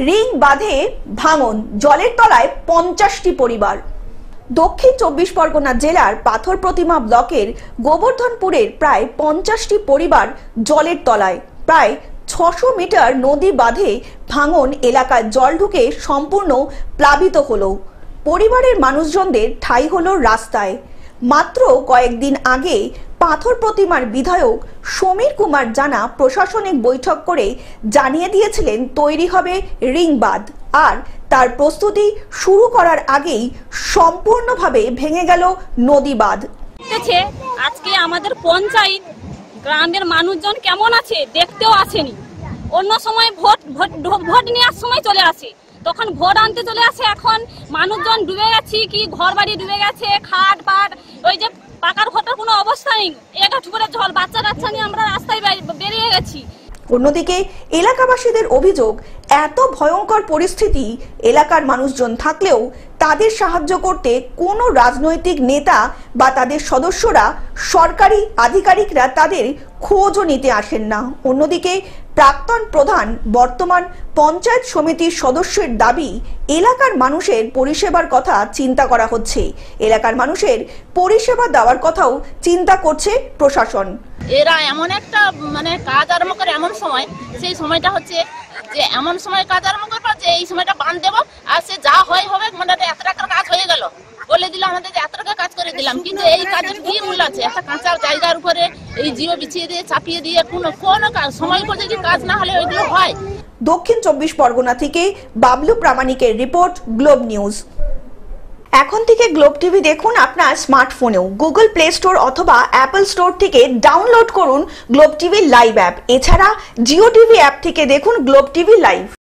Ring বাঁধে ভাঙন, জলের তলায় 50টি পরিবার। দক্ষিণ 24 পরগনা জেলার পাথর প্রতিমা ব্লকের গোবর্ধনপুরের প্রায় 50টি পরিবার জলের তলায়। প্রায় 600 মিটার নদী বাঁধে ভাঙন এলাকায় জল ঢুকে সম্পূর্ণ প্লাবিত হলো। পরিবারের মানুষজনদের ঠাঁই হলো রাস্তায়। মাত্র কয়েকদিন আগে পাথর প্রতিমার বিধায়ক সমীর কুমার জানা প্রশাসনিক বৈঠক করে জানিয়ে দিয়েছিলেন তৈরি হবে রিং বাঁধ, আর তার প্রস্তুতি শুরু করার আগেই সম্পূর্ণভাবে ভেঙে গেল নদী বাঁধ। আজকে আমাদের পঞ্চায়েত গ্রামের মানুষজন কেমন আছে দেখতেও আসেনি। অন্য সময় ভোট নেওয়ার সময় চলে আসে, তখন ভোট আনতে চলে আসে। এখন মানুষজন ডুবে গেছে, কি ঘর বাড়ি ডুবে গেছে, খাট পাট, ওই যে পাকার ঘরটার কোনো অবস্থা নেই। একটু করে জল, বাচ্চা কাচ্চা নিয়ে আমরা রাস্তায় বেরিয়ে গেছি। অন্যদিকে এলাকাবাসীদের অভিযোগ, এত ভয়ঙ্কর পরিস্থিতি এলাকার মানুষজন থাকলেও তাদের সাহায্য করতে কোনো রাজনৈতিক নেতা বা তাদের সদস্যরা, সরকারি আধিকারিকরা তাদের খোঁজও নিতে আসেন না। অন্যদিকে প্রাক্তন প্রধান বর্তমান পঞ্চায়েত সমিতির সদস্যের দাবি, এলাকার মানুষের পরিষেবার কথা চিন্তা করা হচ্ছে, এলাকার মানুষের পরিষেবা দেওয়ার কথাও চিন্তা করছে প্রশাসন। এরা এমন একটা কাজ আরম্ভ করে, এমন সময়, সেই সময়টা হচ্ছে যে এমন সময় কাজ আরম্ভ করবো যে এই সময়টা বাঁধ দেবো, আর সে যা হয় হবে, এত টাকার কাজ হয়ে গেল বলে দিল আমাদের যে এত টাকা কাজ করে দিলাম, কিন্তু এই কাজের কি মূল্য আছে? একটা কাঁচা জায়গার উপরে এই জিও বিছিয়ে দিয়ে চাপিয়ে দিয়ে কোনো সময় উপযোগী কাজ না হলে ওইগুলো হয়। দক্ষিণ 24 পরগনা থেকে বাবলু প্রামাণিকের রিপোর্ট, গ্লোব নিউজ। এখন থেকে গ্লোব টিভি দেখুন আপনার স্মার্টফোনেও। গুগল প্লে স্টোর অথবা অ্যাপল স্টোর থেকে ডাউনলোড করুন গ্লোব টিভি লাইভ অ্যাপ। এছাড়া জিও টিভি অ্যাপ থেকে দেখুন গ্লোব টিভি লাইভ।